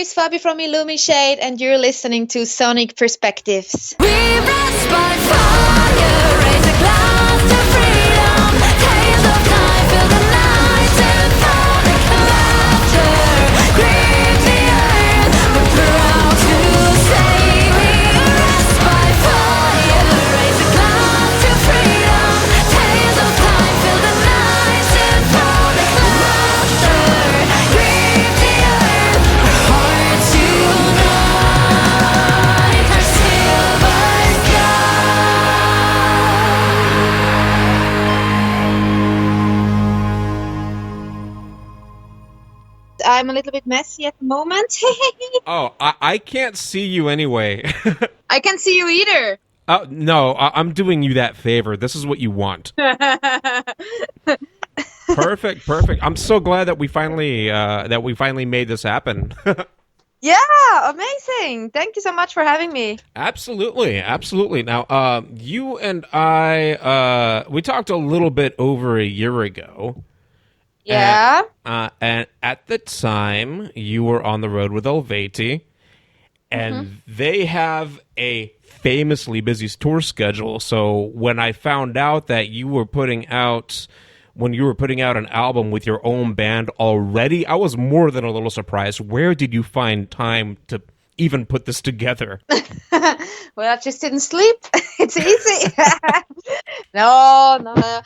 is Fabi from Illumishade, and you're listening to Sonic Perspectives. We rest by fire, raise a glass to freedom. Tales of time fill the night, symphonic laughter. Grip the earth, we're proud to say we rest by fire, raise a glass to freedom. Tales of time fill the night, symphonic laughter. Grip the earth, our hearts unite, our silver I'm a little bit messy at the moment. Oh, I can't see you anyway. I can't see you either. No, I'm doing you that favor. This is what you want. Perfect. I'm so glad that we finally made this happen. Yeah, amazing. Thank you so much for having me. Absolutely. Now, you and I, we talked a little bit over a year ago. Yeah. And at the time, you were on the road with Eluveitie, and they have a famously busy tour schedule. So when I found out that you were putting out an album with your own band already, I was more than a little surprised. Where did you find time to even put this together? Well, I just didn't sleep. It's easy. No.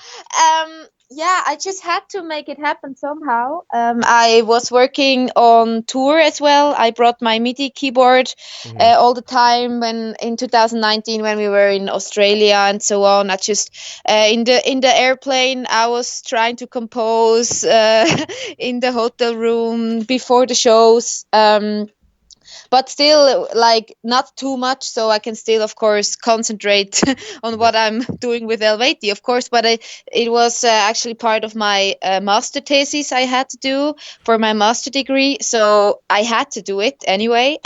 Yeah, I just had to make it happen somehow. I was working on tour as well. I brought my MIDI keyboard all the time in 2019 when we were in Australia and so on. I just in the airplane I was trying to compose in the hotel room before the shows. But still, like, not too much, so I can still, of course, concentrate on what I'm doing with Eluveitie, of course. But it was actually part of my master thesis I had to do for my master degree, so I had to do it anyway.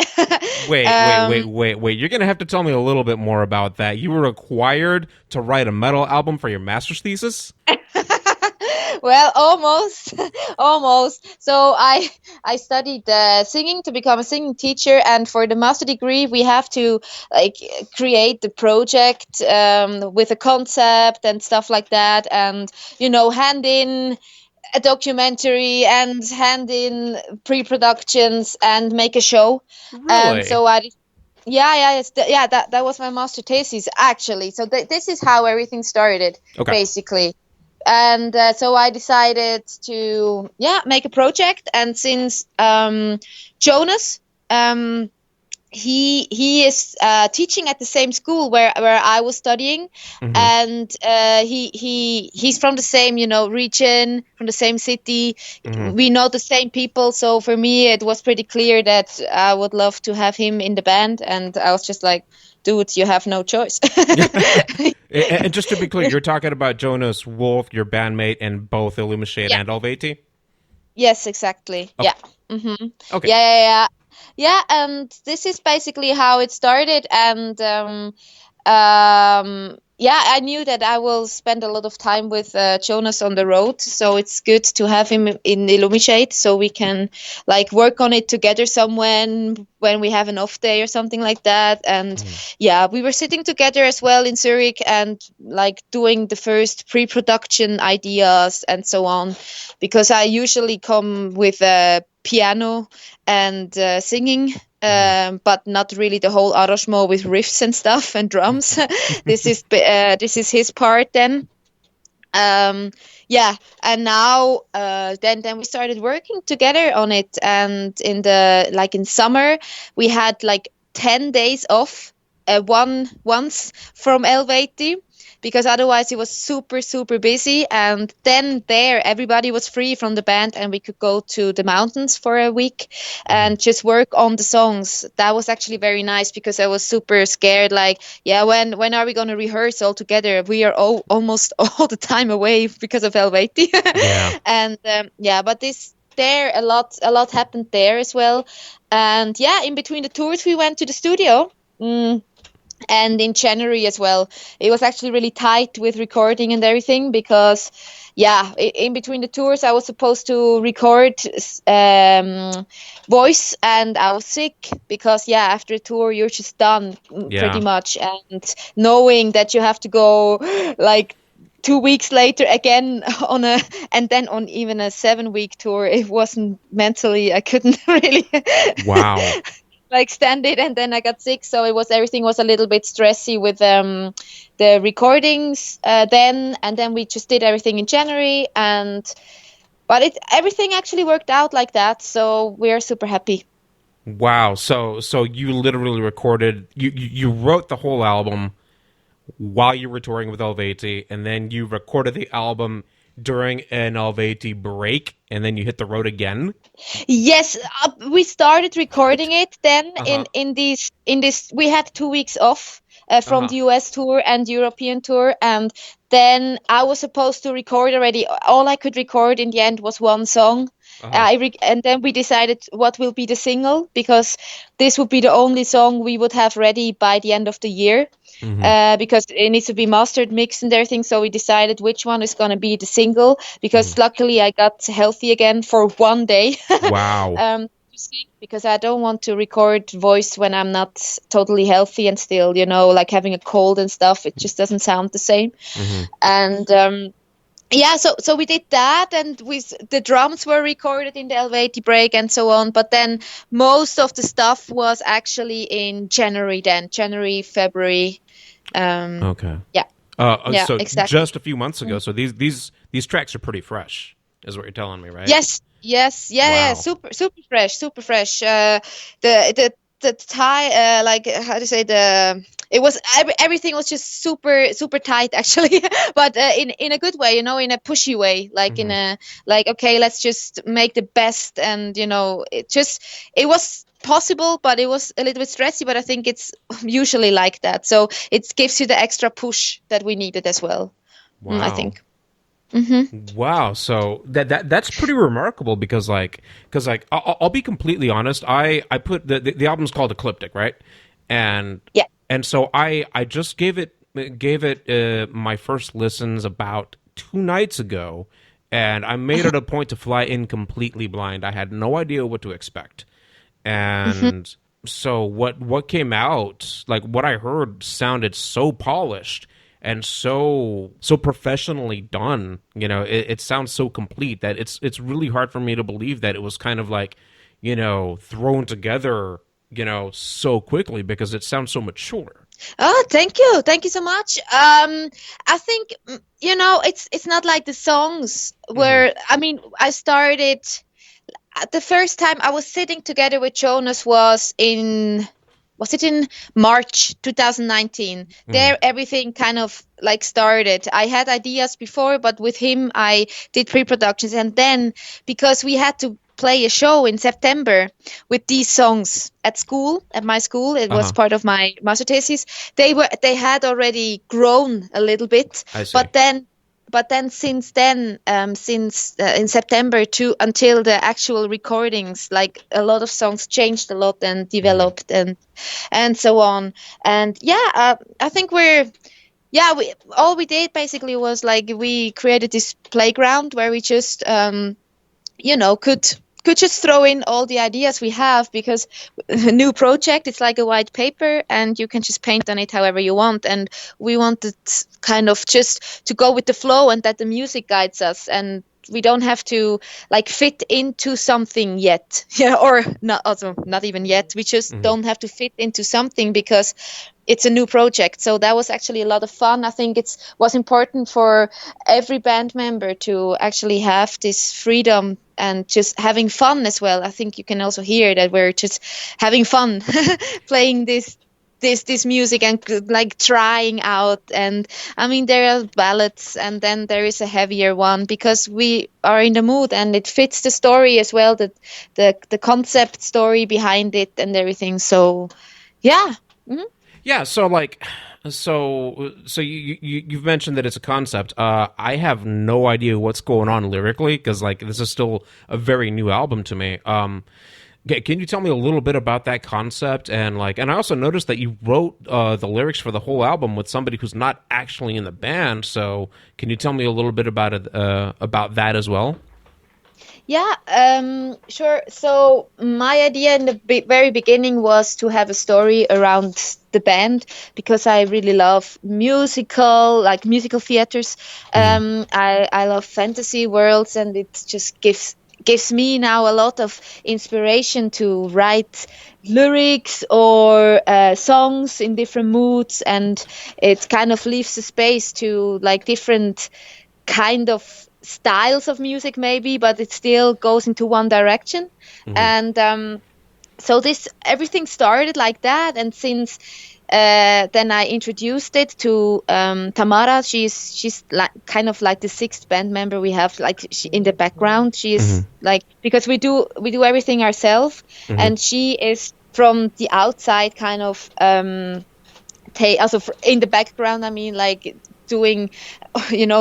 Wait. You're going to have to tell me a little bit more about that. You were required to write a metal album for your master's thesis? Well, almost. So I studied singing to become a singing teacher, and for the master degree, we have to create the project with a concept and stuff like that, and hand in a documentary and hand in pre-productions and make a show. Really? And so that was my master thesis actually. So this is how everything started, basically. And so I decided to make a project, and since Jonas he is teaching at the same school where I was studying, and he's from the same region, from the same city. We know the same people, so for me it was pretty clear that I would love to have him in the band, and I was just like, dude, you have no choice. And just to be clear, you're talking about Jonas Wolf, your bandmate in both Illumishade and Eluveitie? Yes, exactly. Oh. Yeah. Okay. Yeah, and this is basically how it started. And I knew that I will spend a lot of time with Jonas on the road, so it's good to have him in Illumishade, so we can work on it together somewhere when we have an off day or something like that. And we were sitting together as well in Zurich and doing the first pre-production ideas and so on, because I usually come with a piano and singing, but not really the whole arrangement with riffs and stuff and drums. This is his part then. And now then we started working together on it, and in summer we had 10 days off once from Eluveitie, because otherwise it was super, super busy. And then everybody was free from the band, and we could go to the mountains for a week and just work on the songs. That was actually very nice, because I was super scared. When are we going to rehearse all together? We are almost all the time away because of Eluveitie. And but a lot happened there as well. And in between the tours we went to the studio. and in January as well. It was actually really tight with recording and everything because, yeah, in between the tours, I was supposed to record voice, and I was sick because, yeah, after a tour, you're just done pretty Yeah. much. And knowing that you have to go like 2 weeks later again on a, and then on even a 7 week tour, it wasn't mentally, I couldn't really Wow. like stand it, and then I got sick, so everything was a little bit stressy with the recordings then, and then we just did everything in January, and but everything actually worked out like that, so we're super happy. Wow. So you literally recorded, you wrote the whole album while you were touring with Eluveitie, and then you recorded the album during an Eluveitie break, and then you hit the road again? Yes, we started recording it then Uh-huh. in this we had 2 weeks off from Uh-huh. the US tour and European tour, and then I was supposed to record already. All I could record in the end was one song. Uh-huh. And then we decided what will be the single, because this would be the only song we would have ready by the end of the year, Mm-hmm. because it needs to be mastered, mixed, and everything. So we decided which one is going to be the single, Mm-hmm. because luckily I got healthy again for one day. Wow. To sing, because I don't want to record voice when I'm not totally healthy and still, like having a cold and stuff. It just doesn't sound the same. Mm-hmm. And yeah, so we did that, and the drums were recorded in the Eluveitie break and so on. But then most of the stuff was actually in January, February. Okay. Yeah, yeah, So exactly. just a few months ago. So these tracks are pretty fresh, is what you're telling me, right? Yes, yeah, Wow. super fresh, super fresh. The tie, like how to say, it was everything was just super tight actually, but in a good way, in a pushy way, like in Mm-hmm. a, like, okay, let's just make the best, and it was possible, but it was a little bit stressy. But I think it's usually like that, so it gives you the extra push that we needed as well. I Wow. think. Hmm. Wow. So that's pretty remarkable because I'll be completely honest. I put the album's called Eclyptic, right? And Yeah. and so I just gave it my first listens about 2 nights ago, and I made it a point to fly in completely blind. I had no idea what to expect. Hmm. And so what came out, like what I heard, sounded so polished and so professionally done. It sounds so complete that it's really hard for me to believe that it was kind of like, thrown together, so quickly, because it sounds so mature. Oh, thank you so much. I think, it's not like the songs Hmm. where, I mean, I started the first time I was sitting together with Jonas was it in March 2019? Hmm. There, everything kind of like started. I had ideas before, but with him, I did pre-productions, and then because we had to play a show in September with these songs at my school, it was Uh-huh. part of my master thesis. They had already grown a little bit, I see. but then since then, since in September to until the actual recordings, like a lot of songs changed a lot and Hmm. developed and so on. And yeah, I think we all we did basically was like we created this playground where we just could just throw in all the ideas we have, because a new project, it's like a white paper and you can just paint on it however you want, and we wanted kind of just to go with the flow and that the music guides us, and we don't have to like fit into something yet. Yeah, or not, also not even yet, we just Hmm. don't have to fit into something because it's a new project. So that was actually a lot of fun. I think it was important for every band member to actually have this freedom and just having fun as well. I think you can also hear that we're just having fun playing this music and like trying out. And I mean, there are ballads, and then there is a heavier one because we are in the mood and it fits the story as well, the concept story behind it and everything. So yeah. Mhm. Yeah, so you've mentioned that it's a concept. I have no idea what's going on lyrically, because like this is still a very new album to me. Can you tell me a little bit about that concept? And I also noticed that you wrote the lyrics for the whole album with somebody who's not actually in the band. So can you tell me a little bit about it, about that as well? Yeah, sure. So my idea in the very beginning was to have a story around the band because I really love musical theaters. I love fantasy worlds, and it just gives me now a lot of inspiration to write lyrics or songs in different moods, and it kind of leaves a space to like different kind of styles of music maybe, but it still goes into one direction. And so this everything started like that, and since then I introduced it to Tamara. She's like kind of like the sixth band member we have, like in the background. She is like, because we do everything ourselves, and she is from the outside kind of also in the background, I mean, like doing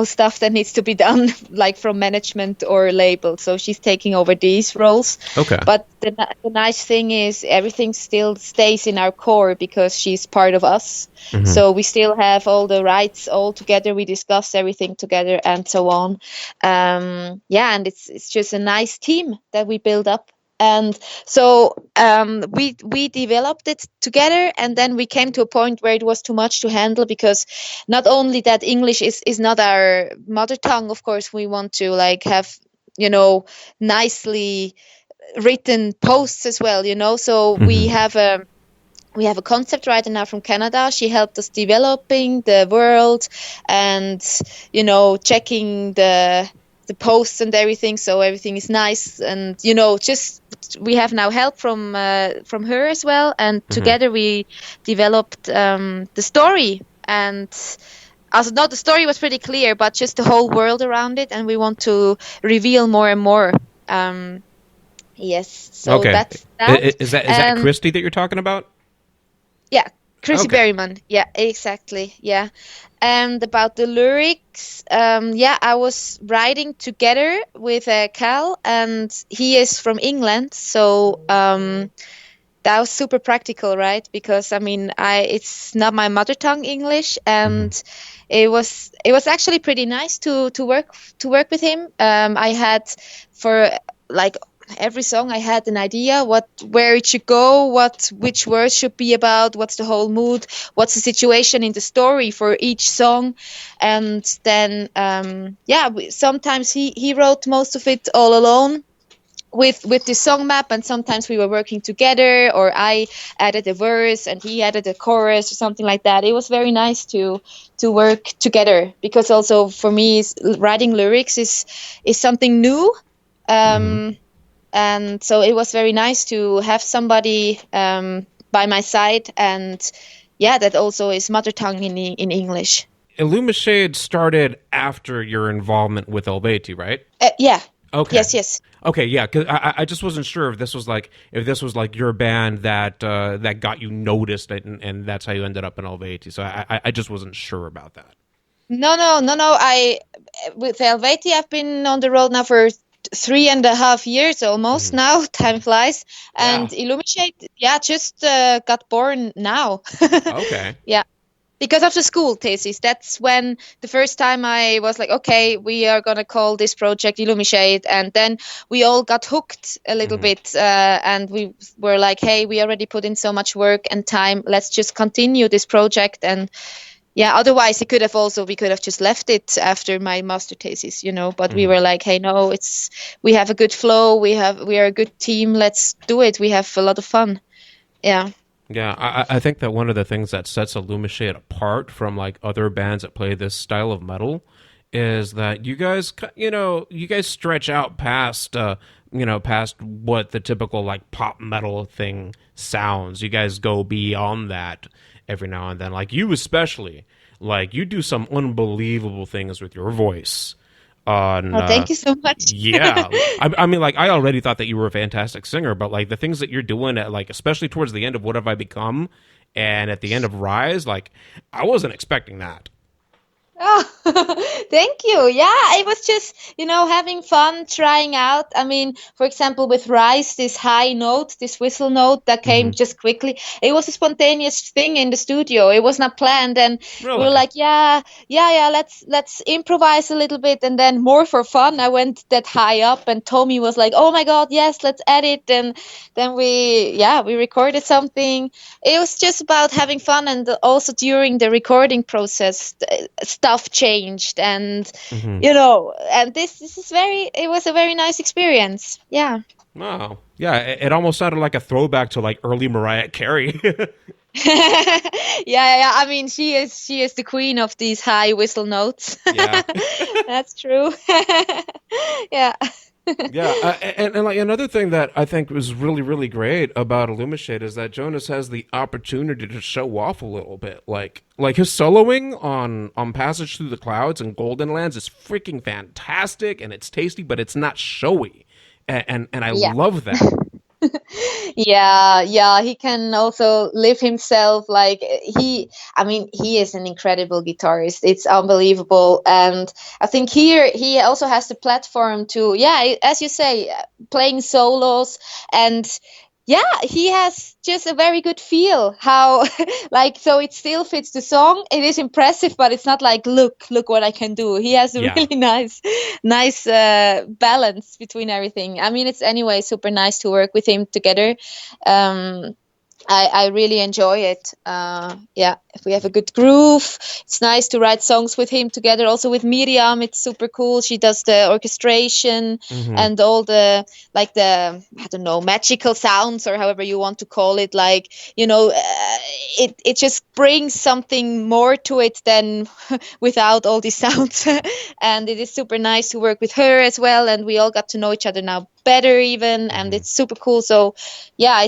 stuff that needs to be done like from management or label, so she's taking over these roles. Okay. But the nice thing is everything still stays in our core because she's part of us. So we still have all the rights all together, we discuss everything together and so on. Yeah, and it's just a nice team that we build up. And so we developed it together, and then we came to a point where it was too much to handle, because not only that English is not our mother tongue, of course, we want to like have, nicely written posts as well, so we have a concept writer now from Canada. She helped us developing the world and, checking the posts and everything, so everything is nice. And just we have now help from her as well, and together we developed the story. And also, no, the story was pretty clear, but just the whole world around it, and we want to reveal more and more. Yes, so Okay. that's that. Is that Christy that you're talking about? Yeah, Chrissy Okay. Berryman. Yeah, exactly. Yeah. And about the lyrics, I was writing together with Cal, and he is from England, so that was super practical, right? Because I mean, it's not my mother tongue English, and it was actually pretty nice to work with him. I had for like every song I had an idea where it should go, which words should be about, what's the whole mood, what's the situation in the story for each song. And then sometimes he wrote most of it all alone with the song map, and sometimes we were working together, or I added a verse and he added a chorus or something like that. It was very nice to work together, because also for me writing lyrics is something new. And so it was very nice to have somebody by my side, and that also is mother tongue in English. Illumishade started after your involvement with Eluveitie, right? Yeah. Okay. Yes. Okay, yeah, because I just wasn't sure if this was like your band that got you noticed, and that's how you ended up in Eluveitie. So I just wasn't sure about that. No. With Eluveitie, I've been on the road now for 3.5 years almost now. Time flies. And Illumishade, just got born now. Okay. Yeah. Because of the school thesis. That's when the first time I was like, okay, we are going to call this project Illumishade. And then we all got hooked a little bit. And we were like, hey, we already put in so much work and time. Let's just continue this project. And otherwise we could have just left it after my master thesis, but we were like, hey, no, we have a good flow. We are a good team. Let's do it. We have a lot of fun. Yeah. Yeah, I think that one of the things that sets Illumishade apart from like other bands that play this style of metal is that you guys stretch out past past what the typical like pop metal thing sounds. You guys go beyond that every now and then. Like you especially, like you do some unbelievable things with your voice. Thank you so much. Yeah, I mean, like I already thought that you were a fantastic singer, but like the things that you're doing at like, especially towards the end of What Have I Become, and at the end of Rise, like I wasn't expecting that. Oh, thank you. Yeah, it was just, having fun, trying out. I mean, for example, with Rise, this high note, this whistle note that came just quickly. It was a spontaneous thing in the studio. It was not planned. And we were Really? like, yeah, let's improvise a little bit. And then more for fun, I went that high up and Tommy was like, oh my God, yes, let's add it. And then we recorded something. It was just about having fun, and also during the recording process stuff changed, and and this is very it was a very nice experience. Yeah. Wow. Yeah, it almost sounded like a throwback to like early Mariah Carey. Yeah, I mean, she is the queen of these high whistle notes. Yeah. That's true. Yeah. Yeah, and like another thing that I think was really really great about Illumishade is that Jonas has the opportunity to show off a little bit. Like his soloing on Passage Through the Clouds and Golden Lands is freaking fantastic, and it's tasty, but it's not showy, and I Yeah. love that. Yeah, he can also live himself. Like he is an incredible guitarist. It's unbelievable. And I think here he also has the platform to, yeah, as you say, playing solos. And yeah, he has just a very good feel how, like, so it still fits the song. It is impressive, but it's not like, look what I can do. He has a Yeah. really nice balance between everything. I mean, it's anyway super nice to work with him together. Um, I really enjoy it. Yeah, if we have a good groove, it's nice to write songs with him together. Also with Mirjam, it's super cool. She does the orchestration and all the, like, the, I don't know, magical sounds, or however you want to call it. Like, it just brings something more to it than without all these sounds. And it is super nice to work with her as well. And we all got to know each other now better even, and it's super cool. So yeah,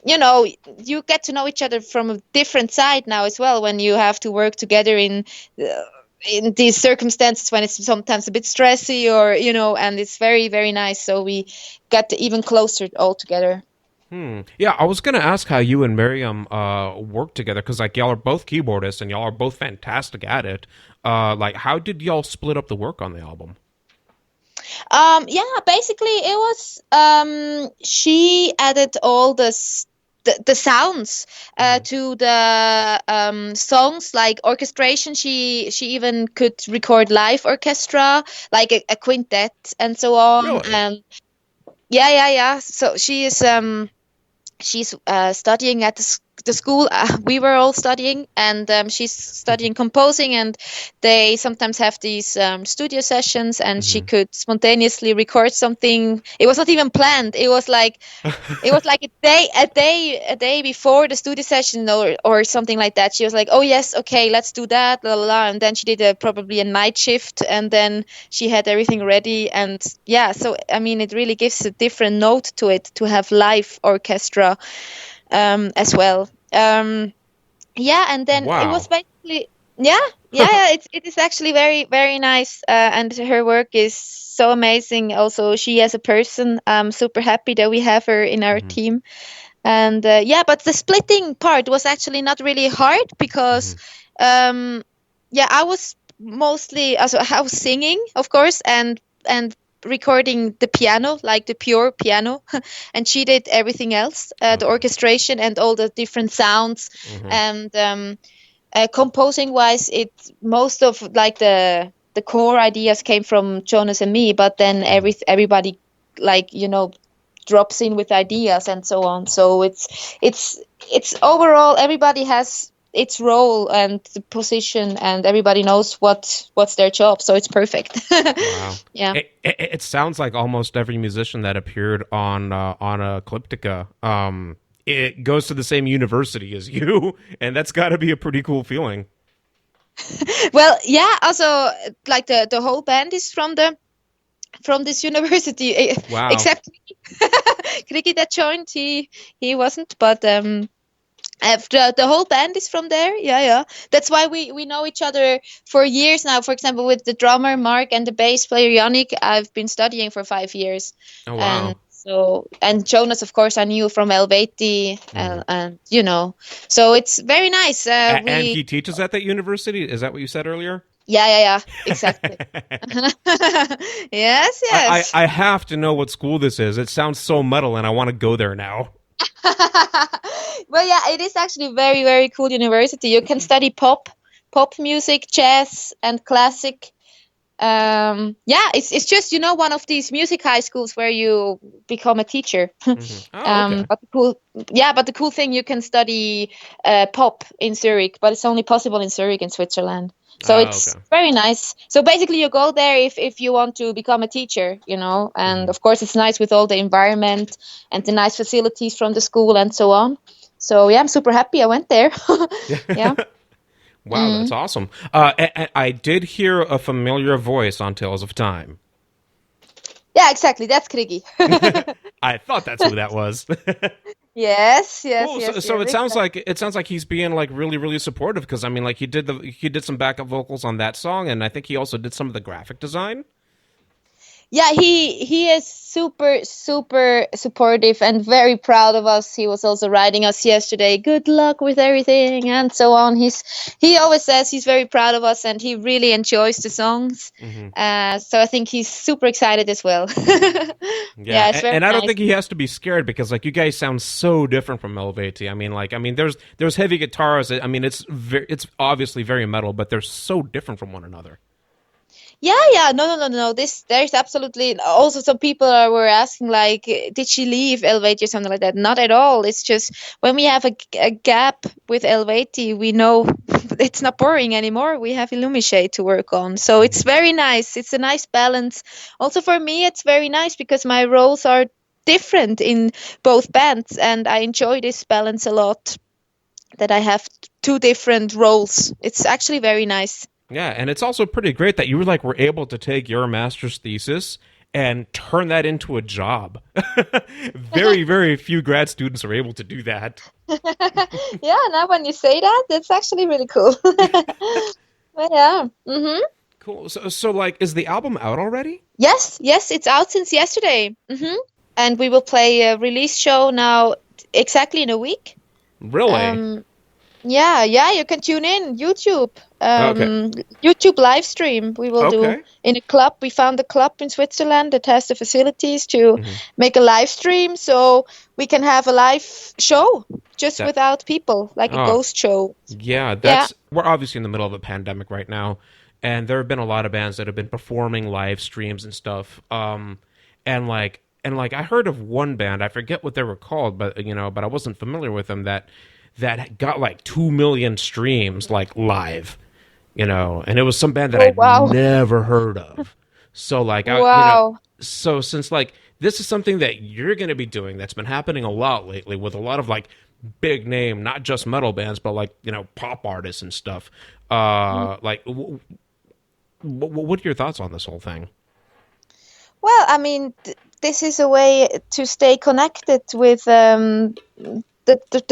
you get to know each other from a different side now as well, when you have to work together in these circumstances, when it's sometimes a bit stressy, or and it's very very nice. So we got even closer all together. Yeah, I was gonna ask how you and Miriam work together, because like y'all are both keyboardists and y'all are both fantastic at it. Like, how did y'all split up the work on the album? Yeah, basically it was she added all the sounds to the songs, like orchestration. She even could record live orchestra, like a quintet and so on. Really? And yeah. So she's studying at the school we were all studying, and she's studying composing, and they sometimes have these studio sessions, and she could spontaneously record something. It was not even planned. It was like a day before the studio session, or something like that. She was like, oh yes, okay, let's do that, la la la. And then she did probably a night shift, and then she had everything ready. And yeah, so I mean, it really gives a different note to it to have live orchestra as well. Yeah, and then it was Wow. basically, yeah. It is actually very very nice, and her work is so amazing. Also, she as a person, I'm super happy that we have her in our team. And yeah, but the splitting part was actually not really hard, because yeah, I was mostly, also I was singing, of course, and recording the piano, like the pure piano, and she did everything else, the Okay. orchestration and all the different sounds. And composing wise, it most of, like, the core ideas came from Jonas and me, but then everybody, like, drops in with ideas and so on. So it's overall, everybody has its role and the position, and everybody knows what's their job, so it's perfect. Wow. Yeah. It sounds like almost every musician that appeared on Eclyptica it goes to the same university as you, and that's got to be a pretty cool feeling. Well, yeah, also, like, the whole band is from this university, Wow. except Kriki that joined. He wasn't, but the whole band is from there. Yeah. That's why we know each other for years now. For example, with the drummer Mark and the bass player Yannick, I've been studying for 5 years. Oh And wow. so, and Jonas, of course, I knew from Eluveitie, and so it's very nice. And We he teaches at that university. Is that what you said earlier? Yeah, exactly. Yes, yes. I have to know what school this is. It sounds so metal, and I want to go there now. Well, yeah, it is actually very, very cool university. You can study pop music, jazz, and classic. Yeah, it's just one of these music high schools where you become a teacher. Oh, okay. But the cool thing, you can study pop in Zurich, but it's only possible in Zurich in Switzerland. So Oh, it's okay. very nice. So basically, you go there if you want to become a teacher, and of course it's nice with all the environment and the nice facilities from the school and so on. So yeah, I'm super happy I went there. Yeah. Wow, that's awesome. I did hear a familiar voice on Tales of Time. Yeah, exactly. That's Krigi. I thought that's who that was. Yes, yes, Cool. So, yes, so yes. it sounds like he's being like really really supportive because I mean like he did some backup vocals on that song and I think he also did some of the graphic design. Yeah, he is super super supportive and very proud of us. He was also writing us yesterday, good luck with everything and so on. He always says he's very proud of us and he really enjoys the songs. So I think he's super excited as well. Yeah, Yeah, it's very and I don't nice. think he has to be scared because like you guys sound so different from Eluveitie. I mean there's heavy guitars. I mean it's obviously very metal, but they're so different from one another. Yeah. No. There's absolutely also some people were asking like, did she leave Eluveitie or something like that? Not at all. It's just when we have a gap with Eluveitie, we know it's not boring anymore. We have Illumishade to work on, so it's very nice. It's a nice balance. Also for me, it's very nice because my roles are different in both bands, and I enjoy this balance a lot. That I have two different roles. It's actually very nice. Yeah, and it's also pretty great that you were able to take your master's thesis and turn that into a job. Very, very few grad students are able to do that. Yeah, now when you say that, that's actually really cool. But yeah. Cool. So like, is the album out already? Yes, it's out since yesterday. And we will play a release show now exactly in a week. Really? Um, yeah, you can tune in YouTube. Okay. YouTube live stream we will do Okay. in a club. We found a club in Switzerland that has the facilities to make a live stream, so we can have a live show just That. without people, like a Oh, ghost show. yeah. Yeah. That's we're obviously in the middle of a pandemic right now, and there have been a lot of bands that have been performing live streams and stuff. And I heard of one band. I forget what they were called, but I wasn't familiar with them. That got like 2 million streams like live. And it was some band that Oh I'd wow. never heard of. So like Wow. so since like this is something that you're going to be doing that's been happening a lot lately with a lot of like big name, not just metal bands, but like pop artists and stuff. What are your thoughts on this whole thing? Well, I mean, this is a way to stay connected with the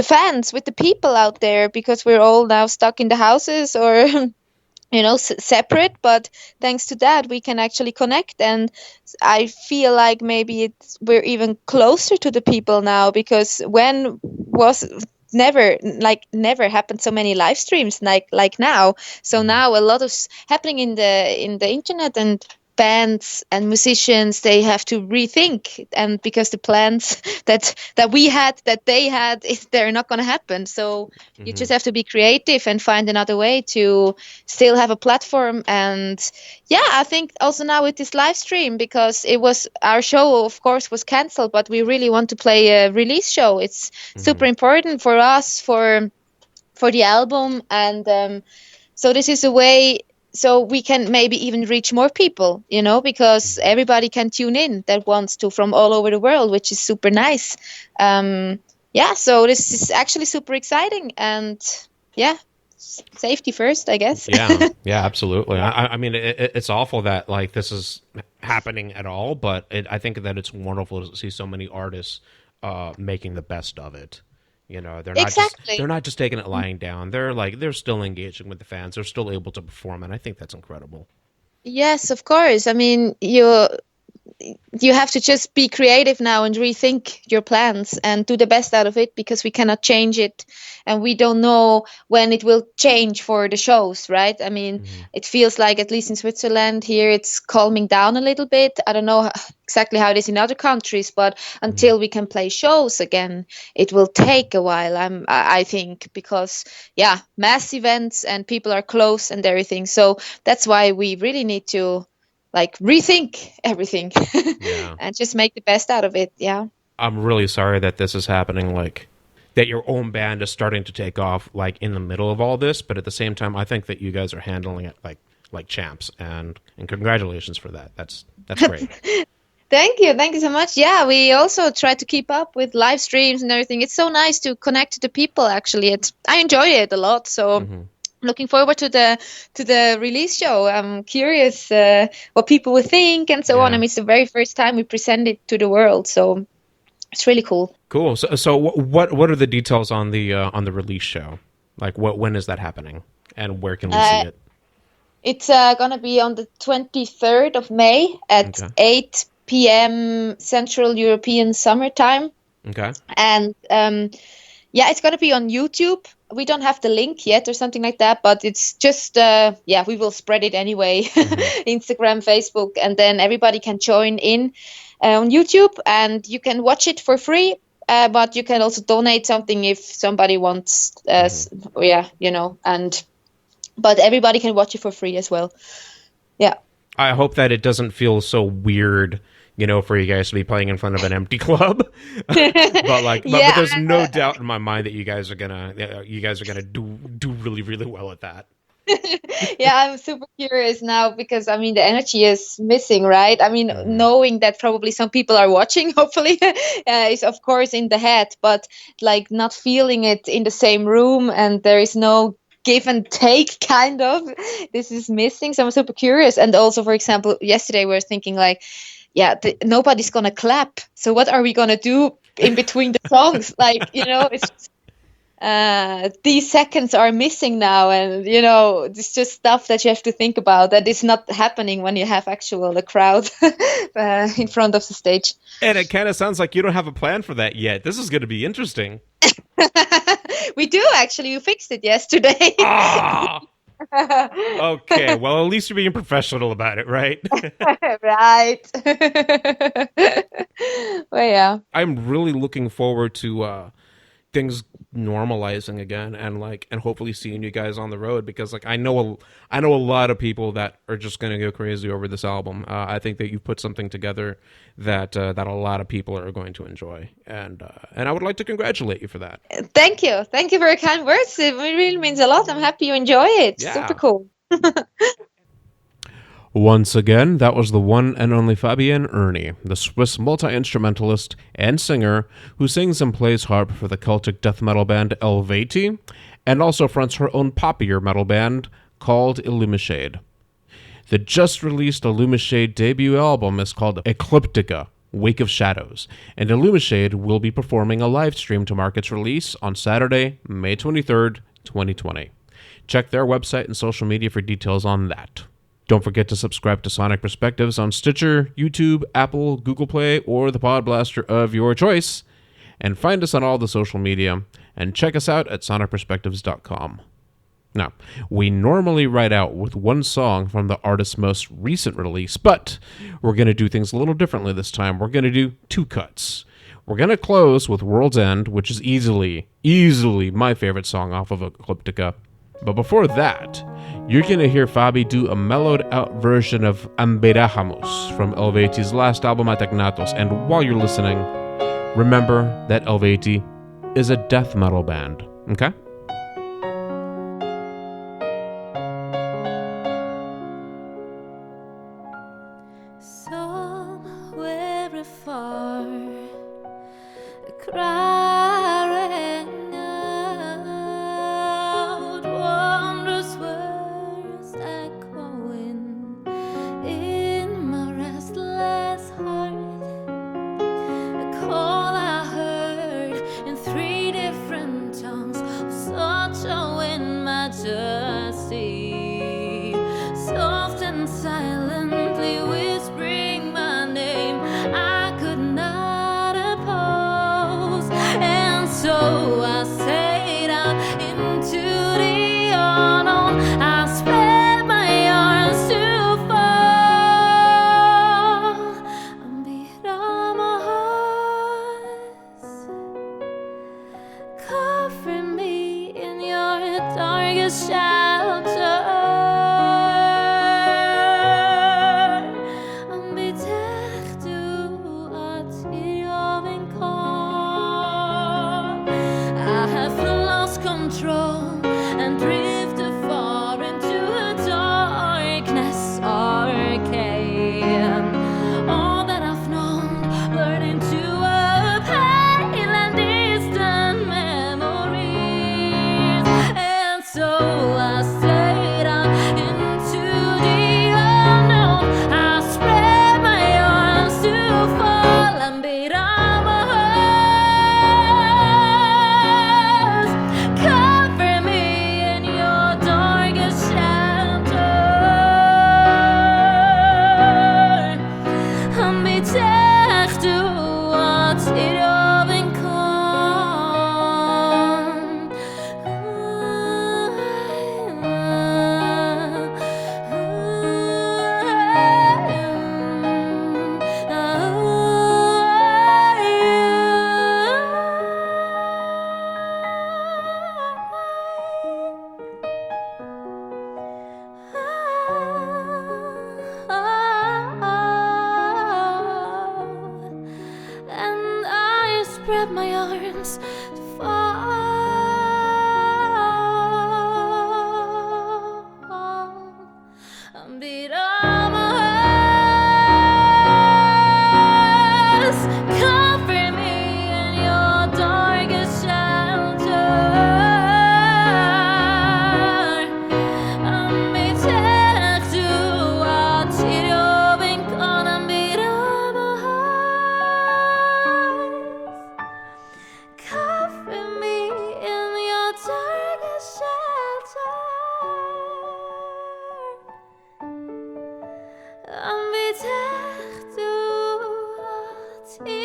fans, with the people out there, because we're all now stuck in the houses or separate. But thanks to that, we can actually connect, and I feel like maybe we're even closer to the people now, because when was never happened so many live streams like now. So now a lot of happening in the internet, and bands and musicians, they have to rethink, and because the plans that we had, that they had, they're not going to happen. So you just have to be creative and find another way to still have a platform. And yeah, I think also now with this live stream, because it was our show, of course, was canceled, but we really want to play a release show. It's super important for us, for the album. And so this is a way, so we can maybe even reach more people, because everybody can tune in that wants to, from all over the world, which is super nice. Yeah, so this is actually super exciting. And yeah, safety first, I guess. Yeah, absolutely. I mean, it's awful that like this is happening at all, but I think that it's wonderful to see so many artists making the best of it. Exactly. They're not just taking it lying down. They're still engaging with the fans. They're still able to perform, and I think that's incredible. Yes, of course. I mean, you have to just be creative now and rethink your plans and do the best out of it, because we cannot change it, and we don't know when it will change for the shows, right? I mean, it feels like, at least in Switzerland here, it's calming down a little bit. I don't know exactly how it is in other countries, but until we can play shows again, it will take a while. I think, because mass events and people are close and everything. So that's why we really need to like rethink everything Yeah. and just make the best out of it. Yeah. I'm really sorry that this is happening, like that your own band is starting to take off like in the middle of all this, but at the same time I think that you guys are handling it like champs, and congratulations for that. That's great. Thank you so much. Yeah, we also try to keep up with live streams and everything. It's so nice to connect to the people, actually. I enjoy it a lot, so looking forward to the release show. I'm curious what people will think and so on. I mean, it's the very first time we present it to the world, so it's really cool. Cool. So what are the details on the release show? Like when is that happening, and where can we see it? It's gonna be on the 23rd of May at 8 p.m. Central European Summertime. Okay. And it's gonna be on YouTube. We don't have the link yet or something like that, but it's just we will spread it anyway. Instagram, Facebook, and then everybody can join in on YouTube, and you can watch it for free. But you can also donate something if somebody wants. But everybody can watch it for free as well. Yeah. I hope that it doesn't feel so weird, for you guys to be playing in front of an empty club. but there's no doubt in my mind that you guys are gonna do really, really well at that. Yeah, I'm super curious now, because I mean the energy is missing, right? I mean, knowing that probably some people are watching, hopefully, is of course in the head, but like not feeling it in the same room, and there is no give and take, kind of. This is missing, so I'm super curious. And also, for example, yesterday we were thinking like, nobody's gonna clap, so what are we gonna do in between the songs? Like, it's these seconds are missing now, and it's just stuff that you have to think about that is not happening when you have a crowd in front of the stage. And it kind of sounds like you don't have a plan for that yet. This is going to be interesting. We do, actually. We fixed it yesterday. Okay, well, at least you're being professional about it, right? Right. Well, yeah. I'm really looking forward to things normalizing again, and hopefully seeing you guys on the road, because I know a lot of people that are just going to go crazy over this album. I think that you put something together that a lot of people are going to enjoy, and I would like to congratulate you for that. Thank you for your kind words. It really means a lot. I'm happy you enjoy it. Yeah. Super cool. Once again, that was the one and only Fabienne Erni, the Swiss multi-instrumentalist and singer who sings and plays harp for the Celtic death metal band Eluveitie, and also fronts her own poppier metal band called Illumishade. The just-released Illumishade debut album is called Eclyptica, Wake of Shadows, and Illumishade will be performing a live stream to mark its release on Saturday, May 23rd, 2020. Check their website and social media for details on that. Don't forget to subscribe to Sonic Perspectives on Stitcher, YouTube, Apple, Google Play, or the Pod Blaster of your choice. And find us on all the social media, and check us out at sonicperspectives.com. Now, we normally write out with one song from the artist's most recent release, but we're going to do things a little differently this time. We're going to do two cuts. We're going to close with World's End, which is easily my favorite song off of Eclyptica. But before that, you're going to hear Fabi do a mellowed-out version of Amberahamus from Eluveitie's last album Atagnatos. And while you're listening, remember that Eluveitie is a death metal band, okay? Somewhere afar, a cry rang out, wondrous words echoing in my restless heart. A call I heard in 3 different tongues, of such a wind majesty, soft and silently whispering my name. darkest shelter. Betächt du att jag kom. I have lost control and drifted far into a darkness arcade. All that I've known blurred into a pale and distant memories. And so I stayed out into the unknown. I spread my arms to fall and beat on my heart. Cover me in your darkest shelter. Betächt du att jag kom. And I spread my arms to fall and beat on my heart. Cover me in your darkest shelter. Betächt du att jag kom and beat on my heart. Cover me in your darkest shelter. Betächt du att jag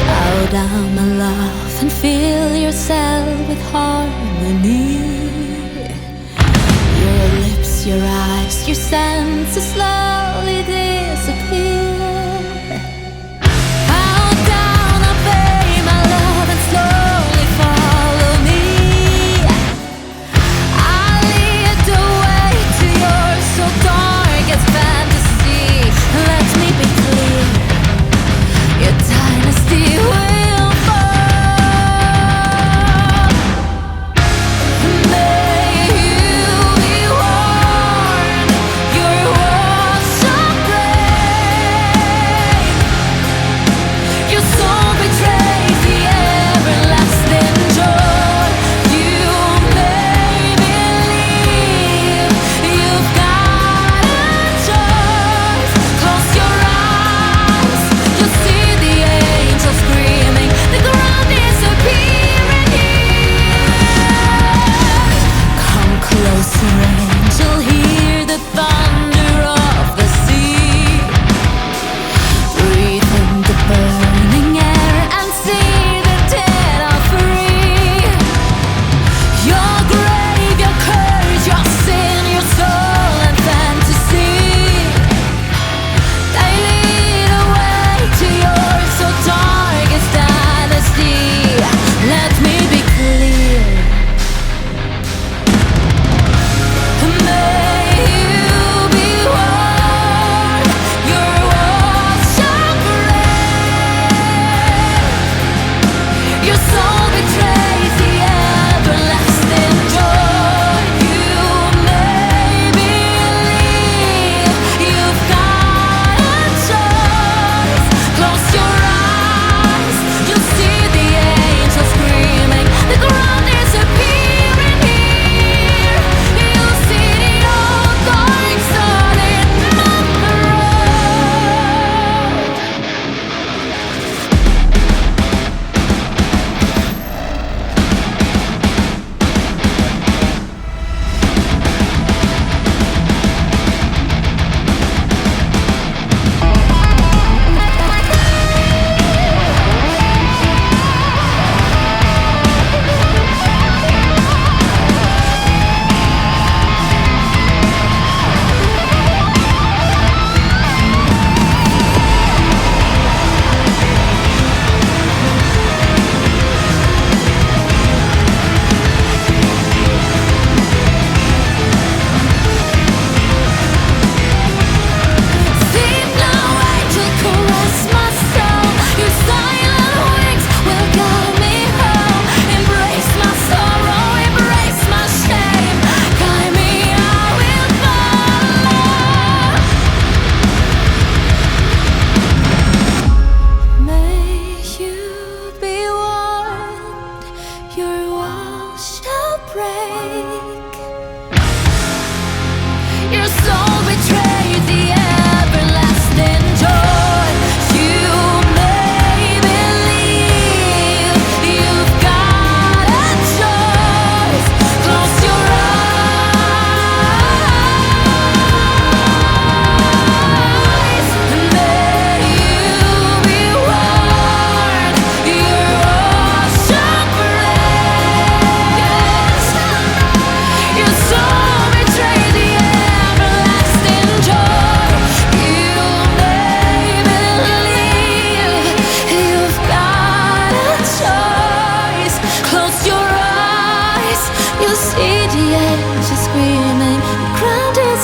Bow down, my love, and fill yourself with harmony. Your lips, your eyes, your senses slowly disappear. Bow down, obey my love, and slowly follow me. I'll lead the way to your so darkest fantasy. Let me be clear, your dynasty will fall. May you be warned, your walls shall break. Your soul betrays the everlasting joy. You may believe you've got a choice. Close your eyes, you'll see the angels screaming, the ground disappearing here. Come closer, angel, hear the thunder of the sea. Breathe in the burning air and see the dead are free. Your grave, your courage, your sin, your soul and fantasy. They lead away to your so darkest dynasty. Let me be clear. May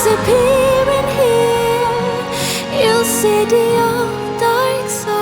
disappearing here. You'll see the old dark side.